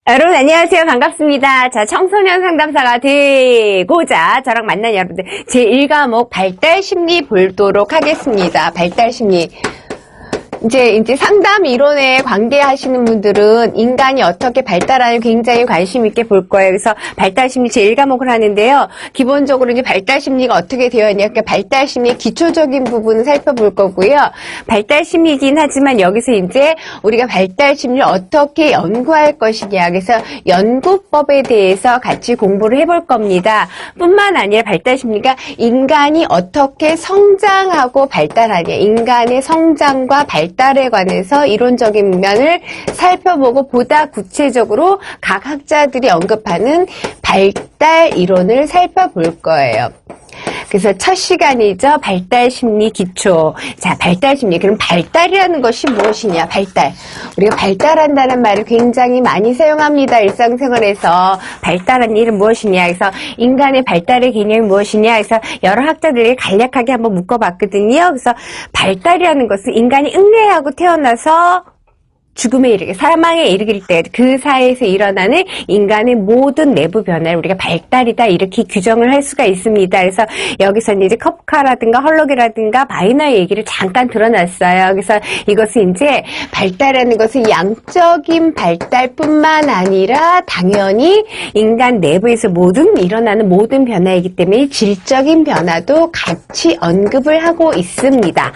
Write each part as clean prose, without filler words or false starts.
여러분 안녕하세요. 반갑습니다. 자, 청소년 상담사가 되고자 저랑 만난 여러분들 제1과목 발달심리 보도록 하겠습니다. 발달심리. 이제 상담 이론에 관계하시는 분들은 인간이 어떻게 발달하는 굉장히 관심 있게 볼 거예요. 그래서 발달심리 제1과목을 하는데요. 기본적으로 이제 발달심리가 어떻게 되어 있냐. 그러니까 발달심리의 기초적인 부분을 살펴볼 거고요. 발달심리이긴 하지만 여기서 이제 우리가 발달심리를 어떻게 연구할 것이냐. 그래서 연구법에 대해서 같이 공부를 해볼 겁니다. 뿐만 아니라 발달심리가 인간이 어떻게 성장하고 발달하냐. 인간의 성장과 발달에 관해서 이론적인 면을 살펴보고 보다 구체적으로 각 학자들이 언급하는 발달 이론을 살펴볼 거예요. 그래서 첫 시간이죠. 발달심리 기초. 자, 발달심리. 그럼 발달이라는 것이 무엇이냐? 발달. 우리가 발달한다는 말을 굉장히 많이 사용합니다. 일상생활에서. 발달한 일은 무엇이냐? 그래서 인간의 발달의 개념이 무엇이냐? 그래서 여러 학자들이 간략하게 한번 묶어봤거든요. 그래서 발달이라는 것은 인간이 응애하고 태어나서 죽음에 이르게 사망에 이르길 때 그 사이에서 일어나는 인간의 모든 내부 변화를 우리가 발달이다 이렇게 규정을 할 수가 있습니다. 그래서 여기서는 이제 커프카라든가 헐록이라든가 바이너의 얘기를 잠깐 드러났어요. 그래서 이것은 이제 발달하는 것은 양적인 발달뿐만 아니라 당연히 인간 내부에서 일어나는 모든 변화이기 때문에 질적인 변화도 같이 언급을 하고 있습니다.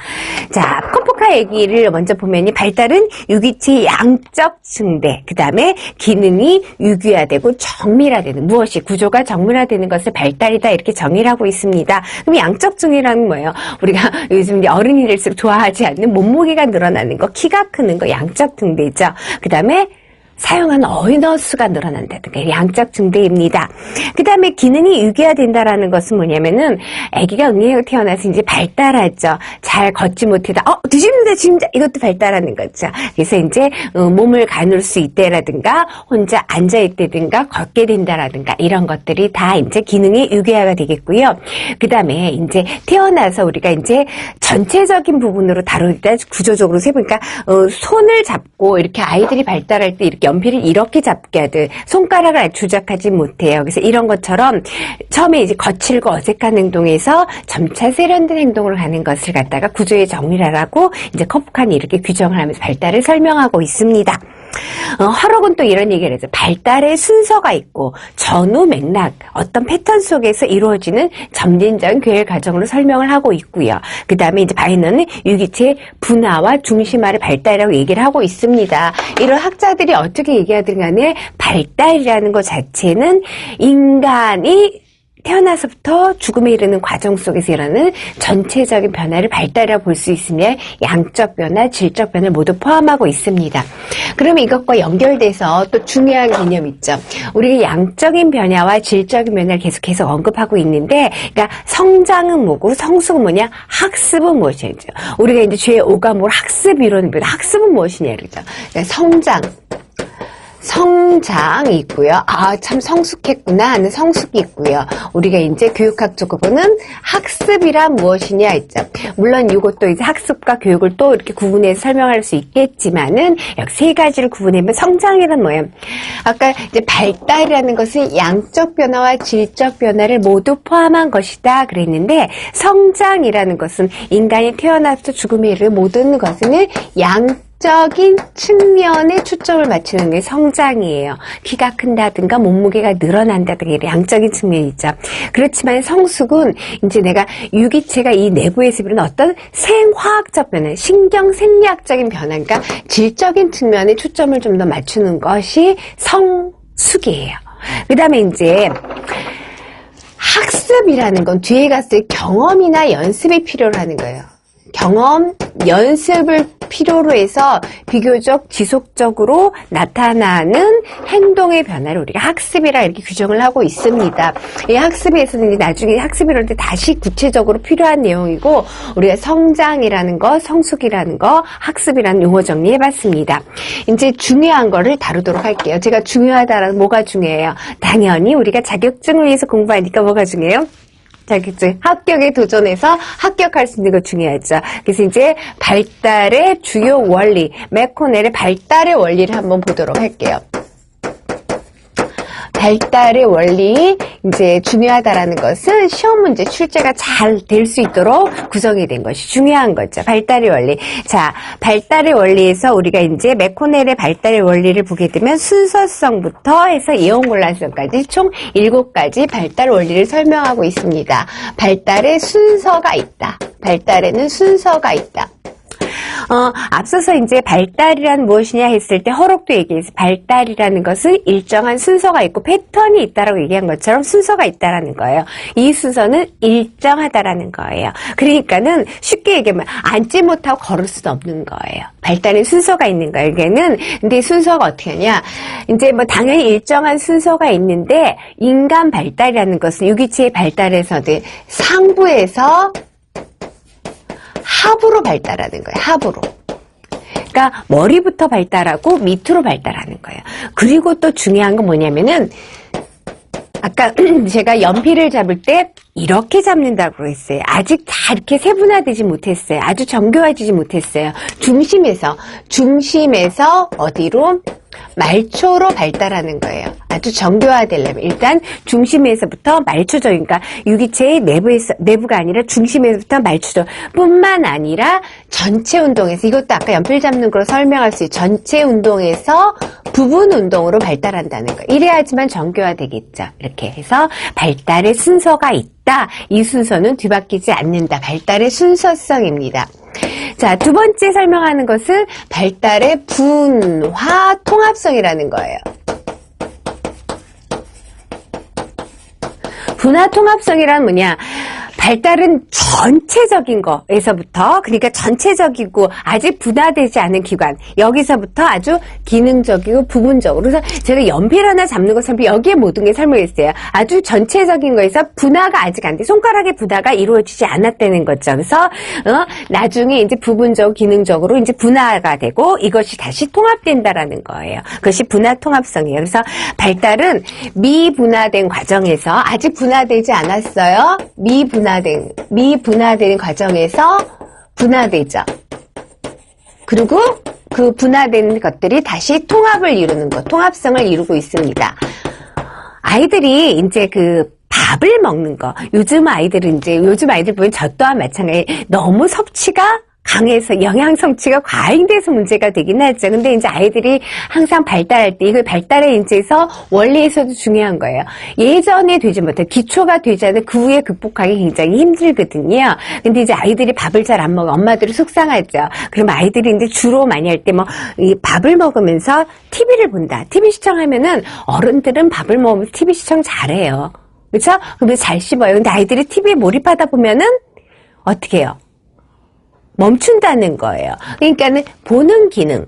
자, 커프카 얘기를 먼저 보면 발달은 유기체 양적 증대, 그 다음에 기능이 유기화되고 정밀화되는, 무엇이 구조가 정밀화되는 것을 발달이다 이렇게 정의를 하고 있습니다. 그럼 양적 증이라는 뭐예요? 우리가 요즘 이제 어른이 될수록 좋아하지 않는 몸무게가 늘어나는 거, 키가 크는 거 양적 증대죠. 그 다음에 사용하는 언어 수가 늘어난다든가 양적 증대입니다. 그 다음에 기능이 유기화된다라는 것은 뭐냐면은 아기가 응애하고 태어나서 이제 발달하죠. 잘 걷지 못해다 뒤집는다 진짜 이것도 발달하는 거죠. 그래서 이제 몸을 가눌 수 있다라든가 혼자 앉아 있다든가 걷게 된다라든가 이런 것들이 다 이제 기능이 유기화가 되겠고요. 그 다음에 이제 태어나서 우리가 이제 전체적인 부분으로 다루다 구조적으로 세보니까 손을 잡고 이렇게 아이들이 발달할 때 이렇게 연필을 이렇게 잡게 하듯 손가락을 조작하지 못해요. 그래서 이런 것처럼 처음에 이제 거칠고 어색한 행동에서 점차 세련된 행동으로 가는 것을 갖다가 구조의 정밀화라고 이제 커프카는 이렇게 규정을 하면서 발달을 설명하고 있습니다. 허록은 또 이런 얘기를 하죠. 발달의 순서가 있고 전후 맥락, 어떤 패턴 속에서 이루어지는 점진적인 계획 과정으로 설명을 하고 있고요. 그 다음에 이제 바이너는 유기체의 분화와 중심화를 발달이라고 얘기를 하고 있습니다. 이런 학자들이 어떻게 얘기하든 간에 발달이라는 것 자체는 인간이 태어나서부터 죽음에 이르는 과정 속에서 일어나는 전체적인 변화를 발달이라고 볼 수 있으며 양적 변화, 질적 변화를 모두 포함하고 있습니다. 그러면 이것과 연결돼서 또 중요한 개념이 있죠. 우리가 양적인 변화와 질적인 변화를 계속 언급하고 있는데, 그러니까 성장은 뭐고 성숙은 뭐냐, 학습은 무엇이냐. 우리가 이제 제5과목으로 학습 이론을 배우는데 학습은 무엇이냐 그러죠. 그러니까 성장이 있고요. 참 성숙했구나 하는 성숙이 있고요. 우리가 이제 교육학적으로 보는 학습이란 무엇이냐 있죠. 물론 이것도 이제 학습과 교육을 또 이렇게 구분해서 설명할 수 있겠지만은 여기 세 가지를 구분하면 성장이란 뭐예요? 아까 이제 발달이라는 것은 양적 변화와 질적 변화를 모두 포함한 것이다 그랬는데, 성장이라는 것은 인간이 태어나서 죽음에 이르는 모든 것을 적인 측면에 초점을 맞추는 게 성장이에요. 키가 큰다든가 몸무게가 늘어난다든가 이런 양적인 측면이죠. 그렇지만 성숙은 이제 내가 유기체가 이 내부에서 이루는 어떤 생화학적 변화, 신경 생리학적인 변화, 그러니까 질적인 측면에 초점을 좀 더 맞추는 것이 성숙이에요. 그 다음에 이제 학습이라는 건 뒤에 갔을 때 경험이나 연습이 필요로 하는 거예요. 경험, 연습을 필요로 해서 비교적 지속적으로 나타나는 행동의 변화를 우리가 학습이라 이렇게 규정을 하고 있습니다. 이 학습에서는 나중에 학습이랄 때 다시 구체적으로 필요한 내용이고, 우리가 성장이라는 거, 성숙이라는 거, 학습이라는 용어 정리해봤습니다. 이제 중요한 거를 다루도록 할게요. 제가 중요하다라는 뭐가 중요해요? 당연히 우리가 자격증을 위해서 공부하니까 뭐가 중요해요? 자격증, 합격에 도전해서 합격할 수 있는 거 중요하죠. 그래서 이제 발달의 주요 원리, 맥코넬의 발달의 원리를 한번 보도록 할게요. 발달의 원리 이제 중요하다라는 것은 시험 문제 출제가 잘 될 수 있도록 구성이 된 것이 중요한 거죠. 발달의 원리. 자, 발달의 원리에서 우리가 이제 맥코넬의 발달의 원리를 보게 되면 순서성부터 해서 이온곤란성까지 총 7가지 발달 원리를 설명하고 있습니다. 발달의 순서가 있다. 발달에는 순서가 있다. 앞서서 이제 발달이란 무엇이냐 했을 때 허록도 얘기해서 발달이라는 것은 일정한 순서가 있고 패턴이 있다라고 얘기한 것처럼 순서가 있다라는 거예요. 이 순서는 일정하다라는 거예요. 그러니까는 쉽게 얘기하면 앉지 못하고 걸을 수도 없는 거예요. 발달의 순서가 있는 거예요. 이게는 근데 순서가 어떻게 하냐? 이제 뭐 당연히 일정한 순서가 있는데 인간 발달이라는 것은 유기체의 발달에서는 상부에서 하부로 발달하는 거예요. 하부로. 그러니까 머리부터 발달하고 밑으로 발달하는 거예요. 그리고 또 중요한 건 뭐냐면은 아까 제가 연필을 잡을 때 이렇게 잡는다고 했어요. 아직 다 이렇게 세분화되지 못했어요. 아주 정교화되지 못했어요. 중심에서 어디로? 말초로 발달하는 거예요. 아주 정교화되려면 일단 중심에서부터 말초적, 그러니까 유기체의 내부가 아니라 중심에서부터 말초적 뿐만 아니라 전체 운동에서, 이것도 아까 연필 잡는 걸로 설명할 수 있어요. 전체 운동에서 부분 운동으로 발달한다는 거예요. 이래야지만 정교화되겠죠. 이렇게 해서 발달의 순서가 있다. 이 순서는 뒤바뀌지 않는다. 발달의 순서성입니다. 자, 두 번째 설명하는 것은 발달의 분화 통합성이라는 거예요. 분화 통합성이란 뭐냐? 발달은 전체적인 거에서부터, 그러니까 전체적이고 아직 분화되지 않은 기관, 여기서부터 아주 기능적이고 부분적으로. 그래서 제가 연필 하나 잡는 것처럼 여기에 모든 게 설명했어요. 아주 전체적인 거에서 분화가 아직 안 돼. 손가락의 분화가 이루어지지 않았다는 거죠. 그래서 나중에 이제 부분적, 기능적으로 이제 분화가 되고 이것이 다시 통합된다라는 거예요. 그것이 분화 통합성이에요. 그래서 발달은 미분화된 과정에서, 아직 분화되지 않았어요. 미분화되는 과정에서 분화되죠. 그리고 그 분화된 것들이 다시 통합을 이루는 것, 통합성을 이루고 있습니다. 아이들이 이제 그 밥을 먹는 거, 요즘 아이들 보면 저 또한 마찬가지, 너무 섭취가 강해서 영양 성취가 과잉돼서 문제가 되긴 하죠. 근데 이제 아이들이 항상 발달할 때 이걸 발달의 인재에서 원리에서도 중요한 거예요. 예전에 되지 못해 기초가 되지 않은 그 후에 극복하기 굉장히 힘들거든요. 근데 이제 아이들이 밥을 잘 안 먹어 엄마들이 속상하죠. 그럼 아이들이 이제 주로 많이 할 때 뭐 이 밥을 먹으면서 TV를 본다. TV 시청하면은 어른들은 밥을 먹으면서 TV 시청 잘해요. 그렇죠? 그러면서 잘 씹어요. 근데 아이들이 TV에 몰입하다 보면은 어떻게 해요? 멈춘다는 거예요. 그러니까는 보는 기능,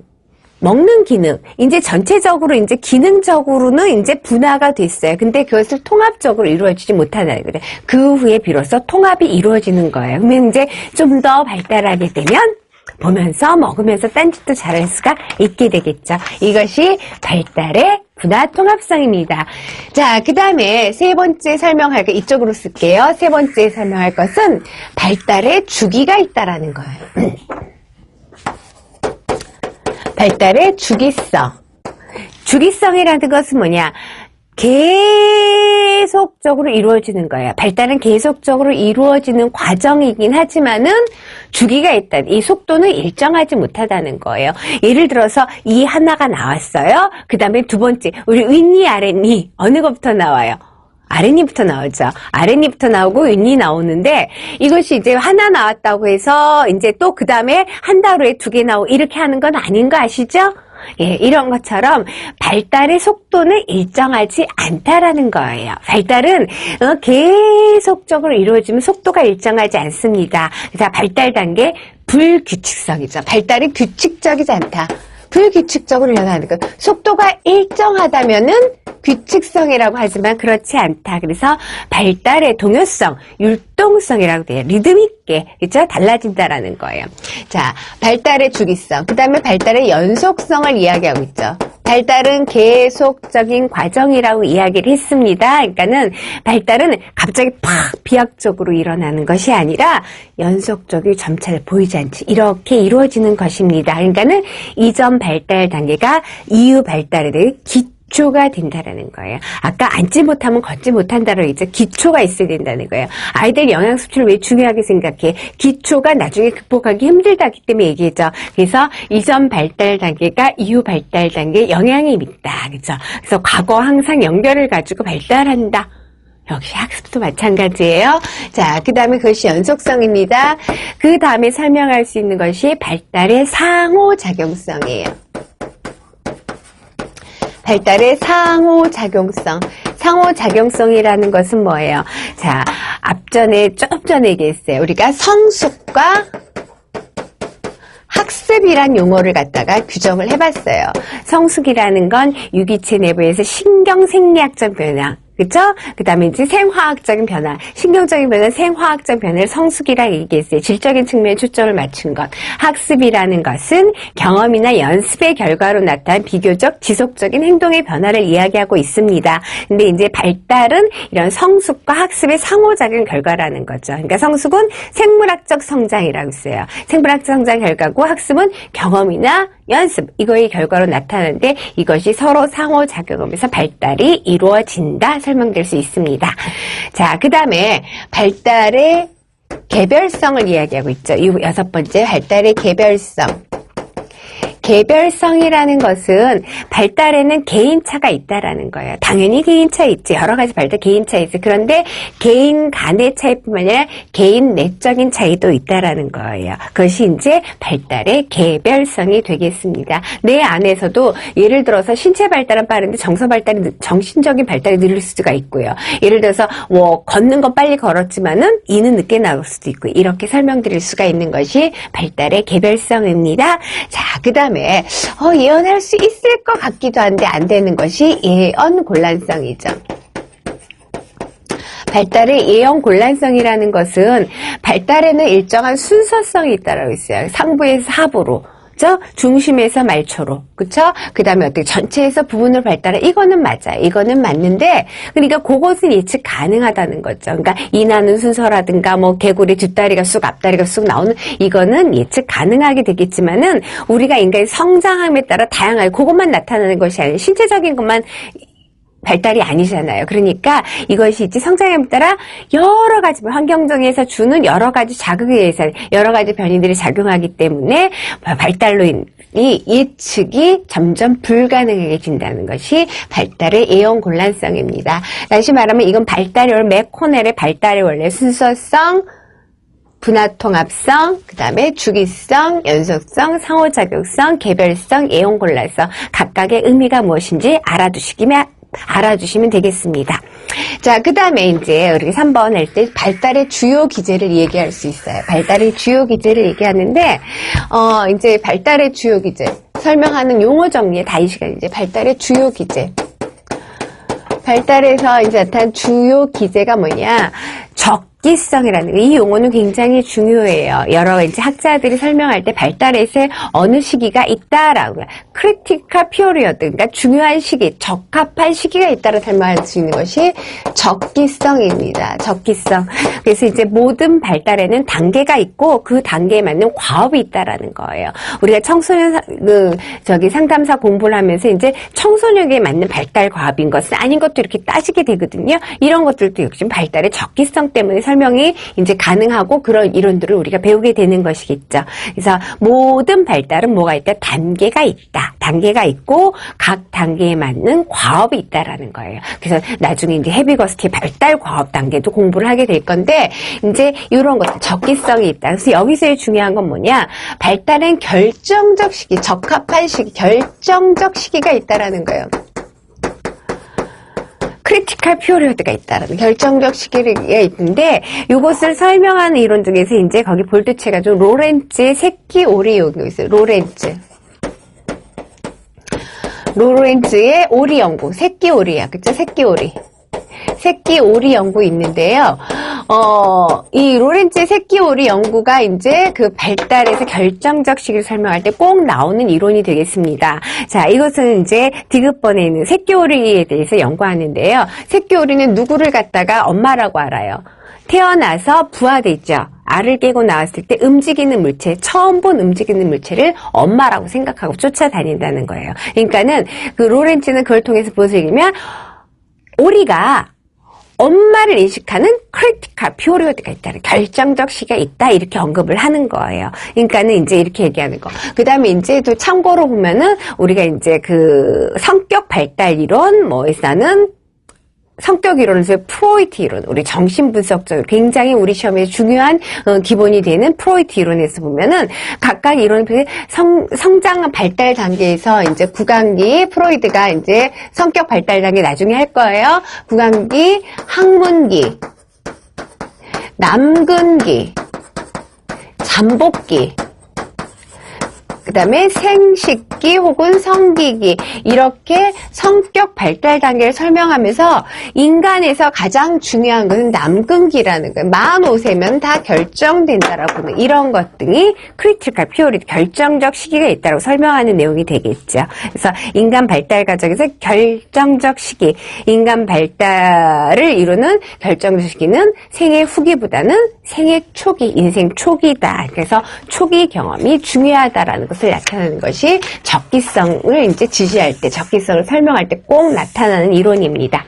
먹는 기능, 이제 전체적으로 이제 기능적으로는 이제 분화가 됐어요. 근데 그것을 통합적으로 이루어지지 못한다는 거죠. 그 후에 비로소 통합이 이루어지는 거예요. 그러면 이제 좀 더 발달하게 되면 보면서 먹으면서 딴짓도 잘할 수가 있게 되겠죠. 이것이 발달의 분화 통합성입니다. 자, 그 다음에 세 번째 설명할 거 이쪽으로 쓸게요. 세 번째 설명할 것은 발달의 주기가 있다라는 거예요. 발달의 주기성. 주기성이라는 것은 뭐냐? 계속적으로 이루어지는 거예요. 발달은 계속적으로 이루어지는 과정이긴 하지만은 주기가 있다. 이 속도는 일정하지 못하다는 거예요. 예를 들어서 이 하나가 나왔어요. 그 다음에 두 번째, 우리 윗니, 아랫니 어느 것부터 나와요? 아랫니부터 나오죠. 아랫니부터 나오고 윗니 나오는데 이것이 이제 하나 나왔다고 해서 이제 또 그 다음에 한 달 후에 두 개 나오고 이렇게 하는 건 아닌 거 아시죠? 예, 이런 것처럼 발달의 속도는 일정하지 않다라는 거예요. 발달은 계속적으로 이루어지면 속도가 일정하지 않습니다. 그래서 발달 단계 불규칙성이죠. 발달이 규칙적이지 않다. 불규칙적으로 일어나는 것. 속도가 일정하다면은 규칙성이라고 하지만 그렇지 않다. 그래서 발달의 동요성, 율동성이라고 돼요. 리듬 있게, 그렇죠? 달라진다라는 거예요. 자, 발달의 주기성, 그 다음에 발달의 연속성을 이야기하고 있죠. 발달은 계속적인 과정이라고 이야기를 했습니다. 그러니까는 발달은 갑자기 팍 비약적으로 일어나는 것이 아니라 연속적이 점차 보이지 않지 이렇게 이루어지는 것입니다. 그러니까는 이전 발달 단계가 이후 발달에 대해 기초가 된다라는 거예요. 아까 앉지 못하면 걷지 못한다라고 했죠. 기초가 있어야 된다는 거예요. 아이들 영양 섭취를 왜 중요하게 생각해? 기초가 나중에 극복하기 힘들다기 때문에 얘기했죠. 그래서 이전 발달 단계가 이후 발달 단계에 영향이 있다. 그렇죠? 그래서 과거 항상 연결을 가지고 발달한다. 역시 학습도 마찬가지예요. 자, 그 다음에 그것이 연속성입니다. 그 다음에 설명할 수 있는 것이 발달의 상호작용성이에요. 발달의 상호작용성. 상호작용성이라는 것은 뭐예요? 자, 좀 전에 얘기했어요. 우리가 성숙과 학습이란 용어를 갖다가 규정을 해봤어요. 성숙이라는 건 유기체 내부에서 신경생리학적 변화, 그쵸? 그 다음에 이제 생화학적인 변화, 신경적인 변화, 생화학적 변화를 성숙이라고 얘기했어요. 질적인 측면에 초점을 맞춘 것. 학습이라는 것은 경험이나 연습의 결과로 나타난 비교적 지속적인 행동의 변화를 이야기하고 있습니다. 근데 이제 발달은 이런 성숙과 학습의 상호작용 결과라는 거죠. 그러니까 성숙은 생물학적 성장이라고 있어요. 생물학적 성장 결과고 학습은 경험이나 연습, 이거의 결과로 나타나는데 이것이 서로 상호작용하면서 발달이 이루어진다 설명될 수 있습니다. 자, 그 다음에 발달의 개별성을 이야기하고 있죠. 이 6번째 발달의 개별성. 개별성이라는 것은 발달에는 개인차가 있다라는 거예요. 당연히 개인차 있지. 여러 가지 발달 개인차 있어. 그런데 개인 간의 차이뿐만 아니라 개인 내적인 차이도 있다라는 거예요. 그것이 이제 발달의 개별성이 되겠습니다. 내 안에서도 예를 들어서 신체 발달은 빠른데 정신적인 발달이 느릴 수가 있고요. 예를 들어서 걷는 건 빨리 걸었지만은 이는 늦게 나올 수도 있고 이렇게 설명드릴 수가 있는 것이 발달의 개별성입니다. 자, 그 다음에 예언할 수 있을 것 같기도 한데 안 되는 것이 예언 곤란성이죠. 발달의 예언 곤란성이라는 것은 발달에는 일정한 순서성이 있다라고 있어요. 상부에서 하부로. 중심에서 말초로, 그쵸? 그 다음에 어떻게 전체에서 부분을 발달해. 이거는 맞아요. 이거는 맞는데, 그러니까 그것은 예측 가능하다는 거죠. 그러니까 이 나는 순서라든가, 개구리 뒷다리가 쑥, 앞다리가 쑥 나오는, 이거는 예측 가능하게 되겠지만은, 우리가 인간의 성장함에 따라 다양하게, 그것만 나타나는 것이 아니라, 신체적인 것만, 발달이 아니잖아요. 그러니까 이것이 이제 성장함에 따라 여러 가지 환경적에서 주는 여러 가지 자극에 의해서 여러 가지 변이들이 작용하기 때문에 발달로 이 예측이 점점 불가능해진다는 것이 발달의 예언 곤란성입니다. 다시 말하면 이건 발달의 원래 맥코넬의 발달의 원래 순서성, 분화통합성, 그 다음에 주기성, 연속성, 상호작용성, 개별성, 예언 곤란성 각각의 의미가 무엇인지 알아두시면 되겠습니다. 자, 그 다음에 이제 우리 3번 할 때 발달의 주요 기제를 얘기할 수 있어요. 발달의 주요 기제를 얘기하는데, 이제 발달의 주요 기제, 설명하는 용어 정리에 다 이 시간 이제 발달의 주요 기제. 발달에서 이제 나타난 주요 기제가 뭐냐? 적기성이라는 이 용어는 굉장히 중요해요. 여러 이제 학자들이 설명할 때 발달에서 어느 시기가 있다라고 크리티컬 피어리어드, 그러니까 중요한 시기, 적합한 시기가 있다라 설명할 수 있는 것이 적기성입니다. 적기성. 그래서 이제 모든 발달에는 단계가 있고 그 단계에 맞는 과업이 있다라는 거예요. 우리가 청소년 상담사 공부를 하면서 이제 청소년에게 맞는 발달 과업인 것은 아닌 것도 이렇게 따지게 되거든요. 이런 것들도 역시 발달의 적기성 때문에 설명이 이제 가능하고 그런 이론들을 우리가 배우게 되는 것이겠죠. 그래서 모든 발달은 뭐가 있다? 단계가 있다. 단계가 있고 각 단계에 맞는 과업이 있다라는 거예요. 그래서 나중에 이제 헤비거스티 발달 과업 단계도 공부를 하게 될 건데 이제 이런 것들 적기성이 있다. 그래서 여기서의 중요한 건 뭐냐? 발달은 결정적 시기, 적합한 시기, 결정적 시기가 있다라는 거예요. 크리티컬 피어리어드가 있다라는 결정적 시기가 있는데 이것을 설명하는 이론 중에서 이제 거기 볼트체가 좀 로렌츠의 새끼 오리 연구 있어요. 로렌츠의 오리 연구, 새끼 오리야, 그쵸? 새끼 오리. 새끼 오리 연구 있는데요. 이 로렌츠의 새끼 오리 연구가 이제 그 발달에서 결정적 시기를 설명할 때 꼭 나오는 이론이 되겠습니다. 자, 이것은 이제 디귿번에 있는 새끼 오리에 대해서 연구하는데요. 새끼 오리는 누구를 갖다가 엄마라고 알아요? 태어나서 부화되죠. 알을 깨고 나왔을 때 움직이는 물체, 처음 본 움직이는 물체를 엄마라고 생각하고 쫓아다닌다는 거예요. 그러니까는 그 로렌츠는 그걸 통해서 무엇을 얘기하면 오리가 엄마를 인식하는 크리티컬 피리어드가 있다는 결정적 시기가 있다 이렇게 언급을 하는 거예요. 그러니까는 이제 이렇게 얘기하는 거. 그다음에 이제 또 참고로 보면은 우리가 이제 그 성격 발달 이론 뭐에서는 성격 이론에서 프로이트 이론, 우리 정신분석적으로 굉장히 우리 시험에 중요한 기본이 되는 프로이트 이론에서 보면은 각각 이론 성장 발달 단계에서 이제 구강기, 프로이드가 이제 성격 발달 단계 나중에 할 거예요. 구강기, 학문기, 남근기, 잠복기, 그 다음에 생식기 혹은 성기기 이렇게 성격 발달 단계를 설명하면서 인간에서 가장 중요한 것은 남근기라는 거예요. 45세면 다 결정된다라고 하는 이런 것 등이 크리티컬 피리어드 결정적 시기가 있다고 설명하는 내용이 되겠죠. 그래서 인간 발달 과정에서 결정적 시기, 인간 발달을 이루는 결정적 시기는 생애 후기보다는 생애 초기, 인생 초기다. 그래서 초기 경험이 중요하다라는 것을 나타내는 것이 적기성을 이제 지지할 때, 적기성을 설명할 때 꼭 나타나는 이론입니다.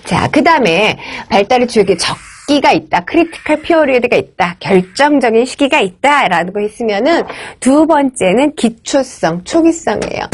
자, 그 다음에 발달의 주역에 적기가 있다, 크리티컬 피리어드가 있다, 결정적인 시기가 있다라고 했으면은 두 번째는 기초성, 초기성이에요.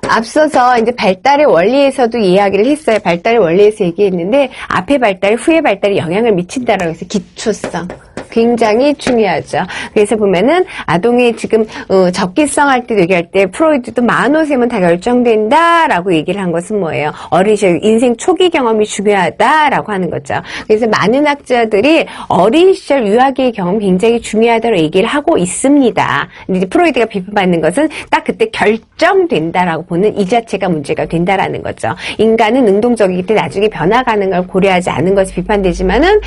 앞서서 이제 발달의 원리에서도 이야기를 했어요. 발달의 원리에서 얘기했는데 앞에 발달, 후에 발달에 영향을 미친다라고 해서 기초성. 굉장히 중요하죠. 그래서 보면은 아동의 지금 적기성 할 때 얘기할 때 프로이드도 45세면 다 결정된다라고 얘기를 한 것은 뭐예요? 어린 시절 인생 초기 경험이 중요하다라고 하는 거죠. 그래서 많은 학자들이 어린 시절 유아기의 경험 굉장히 중요하다고 얘기를 하고 있습니다. 근데 이제 프로이드가 비판받는 것은 딱 그때 결정된다라고 보는 이 자체가 문제가 된다라는 거죠. 인간은 능동적이기 때문에 나중에 변화가는 걸 고려하지 않은 것이 비판되지만은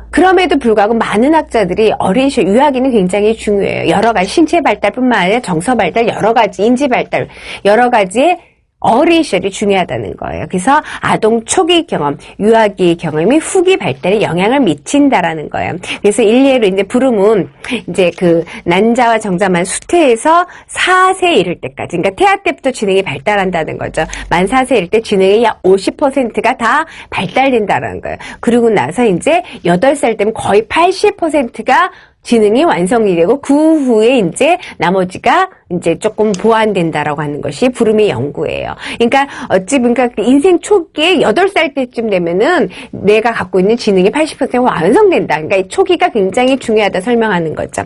그럼에도 불구하고 많은 학자들이 어린 시절 유아기는 굉장히 중요해요. 여러 가지 신체 발달뿐만 아니라 정서 발달, 여러 가지 인지 발달, 여러 가지의 어린 시절이 중요하다는 거예요. 그래서 아동 초기 경험, 유아기의 경험이 후기 발달에 영향을 미친다라는 거예요. 그래서 일례로 이제 브룸은 이제 그 난자와 정자만 수태에서 4세 이를 때까지, 그러니까 태아 때부터 지능이 발달한다는 거죠. 만 4세 이를 때 지능의 약 50%가 다 발달된다는 거예요. 그리고 나서 이제 8살 때면 거의 80%가 지능이 완성이 되고 그 후에 이제 나머지가 이제 조금 보완된다라고 하는 것이 브룸의 연구예요. 그러니까 어찌 보니까 인생 초기에 8살 때쯤 되면은 내가 갖고 있는 지능이 80%가 완성된다. 그러니까 이 초기가 굉장히 중요하다 설명하는 거죠.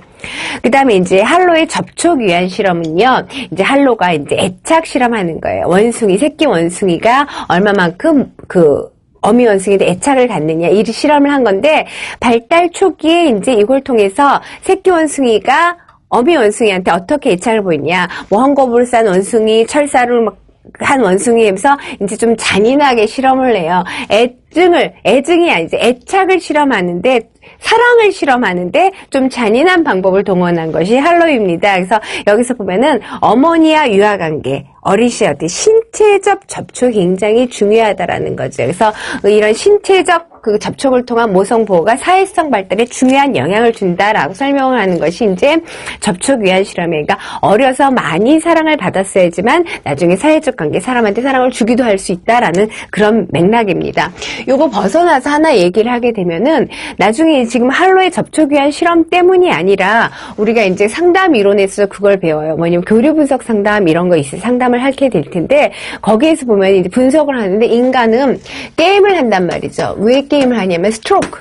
그 다음에 이제 할로의 접촉 유한 실험은요, 이제 할로가 이제 애착 실험하는 거예요. 원숭이, 새끼 원숭이가 얼마만큼 어미 원숭이한테 애착을 갖느냐, 이 실험을 한 건데, 발달 초기에 이제 이걸 통해서 새끼 원숭이가 어미 원숭이한테 어떻게 애착을 보이냐, 뭐 헝겊을 싼 원숭이, 철사를 막 한 원숭이에서 이제 좀 잔인하게 실험을 해요. 애증이 아니지, 애착을 실험하는데, 사랑을 실험하는데 좀 잔인한 방법을 동원한 것이 할로입니다. 그래서 여기서 보면은 어머니와 유아관계, 어린 시절 때 신체적 접촉이 굉장히 중요하다라는 거죠. 그래서 이런 신체적 그 접촉을 통한 모성 보호가 사회성 발달에 중요한 영향을 준다라고 설명을 하는 것이 이제 접촉 유한 실험이에요. 그러니까 어려서 많이 사랑을 받았어야지만 나중에 사회적 관계, 사람한테 사랑을 주기도 할 수 있다라는 그런 맥락입니다. 요거 벗어나서 하나 얘기를 하게 되면은 나중에 지금 할로의 접촉 유한 실험 때문이 아니라 우리가 이제 상담 이론에서 그걸 배워요. 뭐냐면 교류 분석 상담 이런 거 있어요. 상담을 하게 될 텐데 거기에서 보면 이제 분석을 하는데 인간은 게임을 한단 말이죠. 왜 게임을 하냐면 스트로크.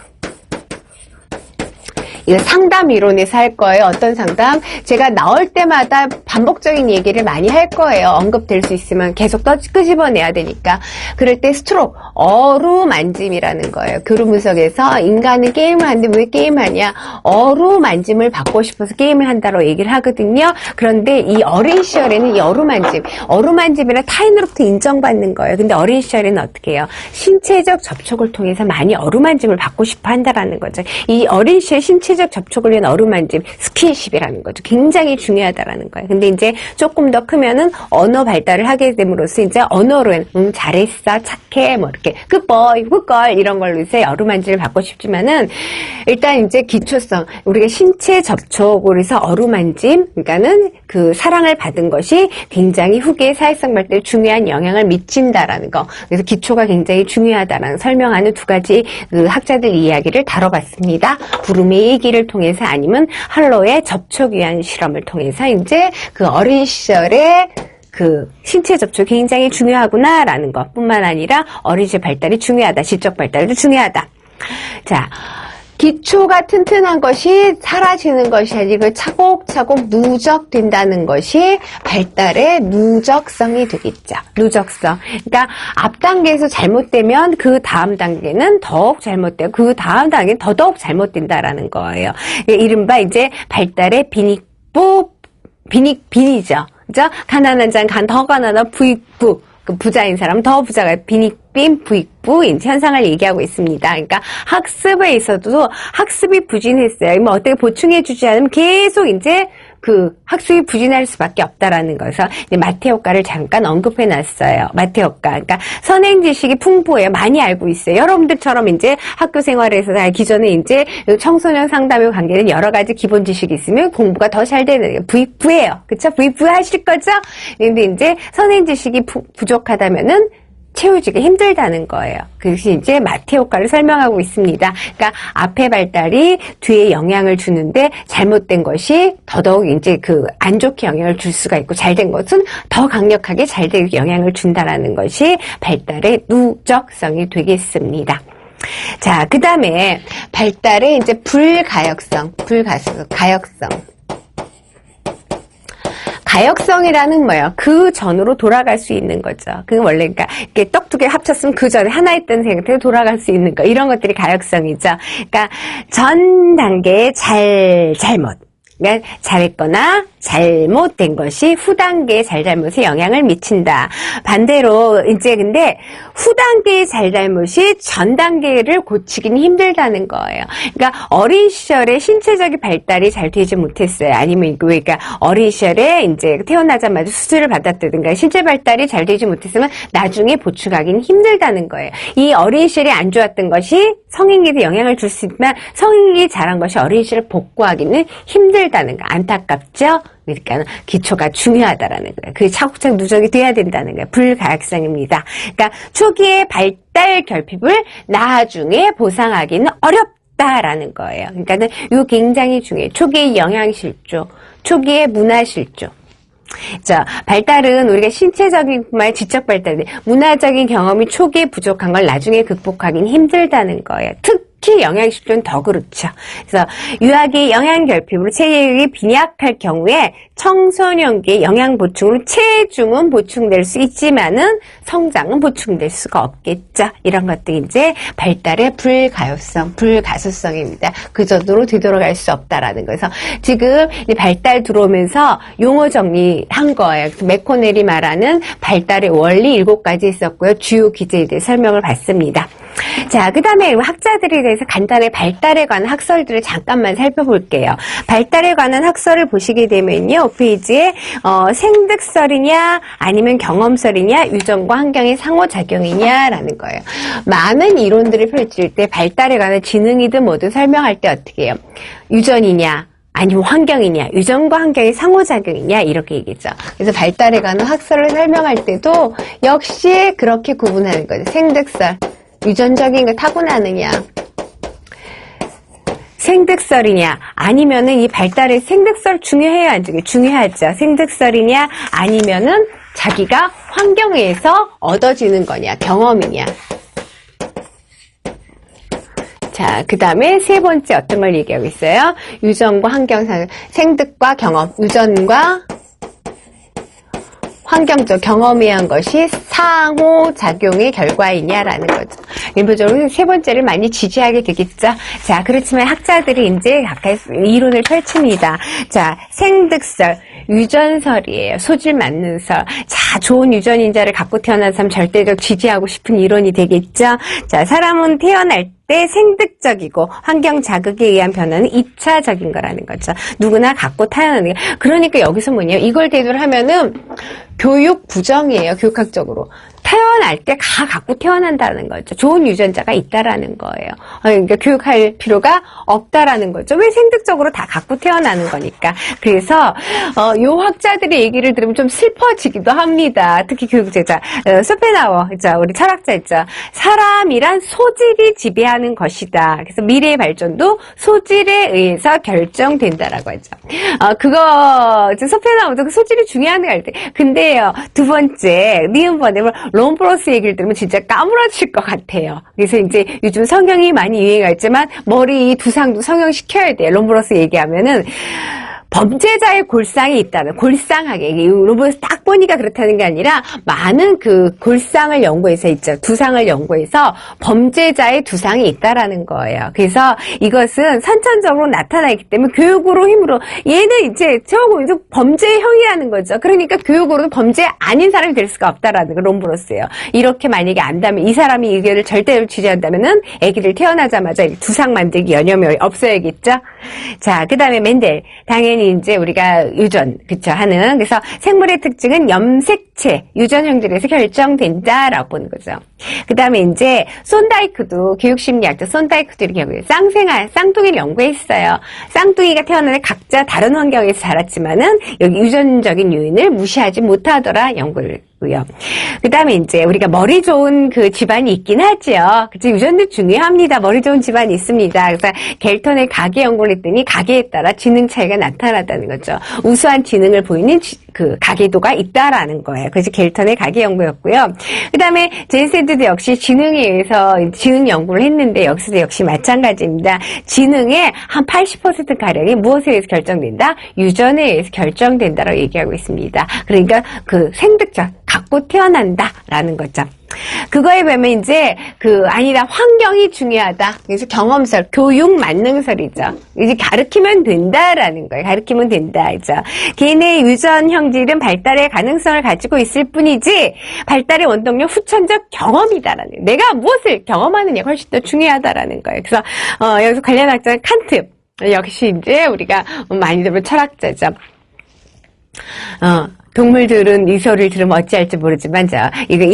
이거 상담 이론에서 할 거예요. 어떤 상담? 제가 나올 때마다 반복적인 얘기를 많이 할 거예요. 언급될 수 있으면 계속 끄집어내야 되니까. 그럴 때 스트로크, 어루만짐이라는 거예요. 교류 분석에서 인간은 게임을 하는데 왜 게임하냐? 어루만짐을 받고 싶어서 게임을 한다고 얘기를 하거든요. 그런데 이 어린 시절에는 이 어루만짐이란 타인으로부터 인정받는 거예요. 근데 어린 시절에는 어떻게 해요? 신체적 접촉을 통해서 많이 어루만짐을 받고 싶어 한다라는 거죠. 이 어린 시절 신체적 접촉을 위한 어루만짐, 스킨십이라는 거죠. 굉장히 중요하다라는 거예요. 근데 이제 조금 더 크면은 언어 발달을 하게 됨으로써 이제 언어로는 잘했어, 착해, 뭐 이렇게 굿보이, 굿걸 이런 걸로 이제 어루만짐을 받고 싶지만은 일단 이제 기초성, 우리가 신체 접촉으로 해서 어루만짐, 그러니까는 그 사랑을 받은 것이 굉장히 후기의 사회성 발달에 중요한 영향을 미친다라는 거. 그래서 기초가 굉장히 중요하다라는 설명하는 두 가지 그 학자들 이야기를 다뤄봤습니다. 부름의 얘기를 통해서 아니면 할로의 접촉 위한 실험을 통해서 이제 그 어린 시절에 그 신체 접촉이 굉장히 중요하구나라는 것뿐만 아니라 어린 시절 발달이 중요하다. 지적 발달도 중요하다. 자, 기초가 튼튼한 것이 사라지는 것이 아니고 차곡차곡 누적된다는 것이 발달의 누적성이 되겠죠. 누적성. 그러니까 앞 단계에서 잘못되면 그 다음 단계는 더욱 잘못되고 그 다음 단계는 더더욱 잘못된다라는 거예요. 이른바 이제 발달의 빈이죠. 그죠? 가난한 자는 더 가난한 부익부. 부자인 사람 더 부자가 빈익빈 부익부 현상을 얘기하고 있습니다. 그러니까 학습에 있어도 학습이 부진했어요. 뭐 어떻게 보충해주지 않으면 계속 이제 그 학습이 부진할 수밖에 없다라는 것을 마태 효과를 잠깐 언급해놨어요. 마태 효과. 그러니까 선행 지식이 풍부해요. 많이 알고 있어요. 여러분들처럼 이제 학교 생활에서 알기 전에 이제 청소년 상담에 관계된 여러 가지 기본 지식이 있으면 공부가 더 잘 되는 게 부익부예요. 그쵸? 부익부 하실 거죠? 근데 이제 선행 지식이 부족하다면은 채우지기 힘들다는 거예요. 그것이 이제 마태 효과를 설명하고 있습니다. 그러니까 앞에 발달이 뒤에 영향을 주는데 잘못된 것이 더더욱 이제 그 안 좋게 영향을 줄 수가 있고 잘된 것은 더 강력하게 잘되게 영향을 준다라는 것이 발달의 누적성이 되겠습니다. 자, 그 다음에 발달의 이제 가역성. 가역성이라는 뭐예요? 그 전으로 돌아갈 수 있는 거죠. 그 원래 그러니까 이렇게 떡 두 개 합쳤으면 그 전에 하나 있던 상태로 돌아갈 수 있는 거. 이런 것들이 가역성이죠. 그러니까 전 단계의 잘못. 그러니까 잘했거나 잘못된 것이 후 단계의 잘잘못에 영향을 미친다. 반대로 이제 근데 후 단계의 잘잘못이 전 단계를 고치기는 힘들다는 거예요. 그러니까 어린 시절에 신체적인 발달이 잘 되지 못했어요. 아니면 그러니까 어린 시절에 이제 태어나자마자 수술을 받았다든가 신체 발달이 잘 되지 못했으면 나중에 보충하기는 힘들다는 거예요. 이 어린 시절이 안 좋았던 것이 성인기에 영향을 줄 수 있지만 성인기 잘한 것이 어린 시절을 복구하기는 힘들다는 거. 안타깝죠? 그러니까 기초가 중요하다라는 거예요. 그게 차곡차곡 누적이 돼야 된다는 거예요. 불가역성입니다. 그러니까 초기의 발달 결핍을 나중에 보상하기는 어렵다라는 거예요. 그러니까는 이거 굉장히 중요해요. 초기의 영양실조, 초기의 문화실조. 자, 발달은 우리가 신체적인 뿐만 아니라 지적 발달, 문화적인 경험이 초기에 부족한 걸 나중에 극복하기는 힘들다는 거예요. 특히 영양실조는 더 그렇죠. 그래서 유아기 영양결핍으로 체력이 빈약할 경우에 청소년기의 영양 보충으로 체중은 보충될 수 있지만은 성장은 보충될 수가 없겠죠. 이런 것들이 이제 발달의 불가소성입니다. 그 정도로 되돌아갈 수 없다라는 거예요. 그래서 지금 발달 들어오면서 용어 정리한 거예요. 맥코넬이 말하는 발달의 원리 7가지 있었고요. 주요 기제에 대해 설명을 받습니다. 자, 그 다음에 학자들에 대해서 간단히 발달에 관한 학설들을 잠깐만 살펴볼게요. 발달에 관한 학설을 보시게 되면요. 페이지에 생득설이냐 아니면 경험설이냐 유전과 환경의 상호작용이냐라는 거예요. 많은 이론들을 펼칠 때 발달에 관한 지능이든 뭐든 설명할 때 어떻게 해요? 유전이냐 아니면 환경이냐, 유전과 환경의 상호작용이냐 이렇게 얘기죠. 그래서 발달에 관한 학설을 설명할 때도 역시 그렇게 구분하는 거죠. 생득설, 유전적인 걸 타고나느냐, 생득설이냐, 아니면은 이 발달의 생득설 중요해요, 안 중요해요? 중요하죠. 생득설이냐, 아니면은 자기가 환경에 의해서 얻어지는 거냐, 경험이냐. 자, 그 다음에 세 번째 어떤 걸 얘기하고 있어요? 유전과 환경상, 생득과 경험, 유전과 환경적 경험에 의한 것이 상호작용의 결과이냐라는 거죠. 일반적으로 세 번째를 많이 지지하게 되겠죠. 자, 그렇지만 학자들이 이제 각각 이론을 펼칩니다. 자, 생득설, 유전설이에요. 소질 맞는 설. 자, 좋은 유전인자를 갖고 태어난 사람 절대적 지지하고 싶은 이론이 되겠죠. 자, 사람은 태어날 때 생득적이고 환경 자극에 의한 변화는 2차적인 거라는 거죠. 누구나 갖고 태어나는 게. 그러니까 여기서 뭐냐면 이걸 대두를 하면은 교육 부정이에요. 교육학적으로. 태어날 때 갖고 태어난다는 거죠. 좋은 유전자가 있다라는 거예요. 그러니까 교육할 필요가 없다라는 거죠. 왜 생득적으로 다 갖고 태어나는 거니까. 그래서 요 학자들의 얘기를 들으면 좀 슬퍼지기도 합니다. 특히 교육제자 쇼펜하우어 있죠. 우리 철학자 있죠. 사람이란 소질이 지배하는 것이다. 그래서 미래의 발전도 소질에 의해서 결정된다라고 하죠. 그거 쇼펜하우어도 그 소질이 중요한 거 알 때. 근데요, 두 번째 니은번에 롬브로스 얘기를 들으면 진짜 까무러질 것 같아요. 그래서 이제 요즘 성형이 많이 유행했지만 머리 두상도 성형시켜야 돼요. 롬브로스 얘기하면은 범죄자의 골상이 있다는, 골상하게, 로봇 딱 보니까 그렇다는 게 아니라, 많은 그 골상을 연구해서 있죠. 두상을 연구해서 범죄자의 두상이 있다라는 거예요. 그래서 이것은 선천적으로 나타나기 때문에 교육으로 힘으로, 얘는 이제 저거 범죄형이라는 거죠. 그러니까 교육으로는 범죄 아닌 사람이 될 수가 없다라는 거, 롬브로스예요. 이렇게 만약에 안다면, 이 사람이 이거를 절대로 지지한다면은, 아기를 태어나자마자 두상 만들기 여념이 없어야겠죠? 자, 그 다음에 맨델. 당연히 이제 우리가 유전, 그쵸, 하는. 그래서 생물의 특징은 염색체, 유전 형질에서 결정된다라고 보는 거죠. 그 다음에 이제 손다이크도, 교육심리학자 손다이크도 이렇게 하고요. 쌍둥이를 연구했어요. 쌍둥이가 태어나는 각자 다른 환경에서 자랐지만은 여기 유전적인 요인을 무시하지 못하더라 연구를. 그 다음에 이제 우리가 머리 좋은 그 집안이 있긴 하죠. 그치, 유전도 중요합니다. 머리 좋은 집안이 있습니다. 그래서 갤턴의 가계 연구를 했더니 가계에 따라 지능 차이가 나타났다는 거죠. 우수한 지능을 보이는 그 가계도가 있다라는 거예요. 그래서 갤턴의 가계 연구였고요. 그 다음에 제인샌드도 역시 지능에 의해서 지능 연구를 했는데 여기서도 역시 마찬가지입니다. 지능의 한 80%가량이 무엇에 의해서 결정된다? 유전에 의해서 결정된다라고 얘기하고 있습니다. 그러니까 그 생득적 갖고 태어난다라는 거죠. 그거에 비하면 이제 아니다, 환경이 중요하다. 그래서 경험설, 교육 만능설이죠. 이제 가르치면 된다라는 거예요. 가르치면 된다, 이죠. 개인의 유전 형질은 발달의 가능성을 가지고 있을 뿐이지 발달의 원동력 후천적 경험이다라는, 내가 무엇을 경험하느냐가 훨씬 더 중요하다라는 거예요. 그래서 여기서 관련 학자는 칸트, 역시 이제 우리가 많이 들은 철학자죠. 동물들은 이 소리를 들으면 어찌할지 모르지만, 이거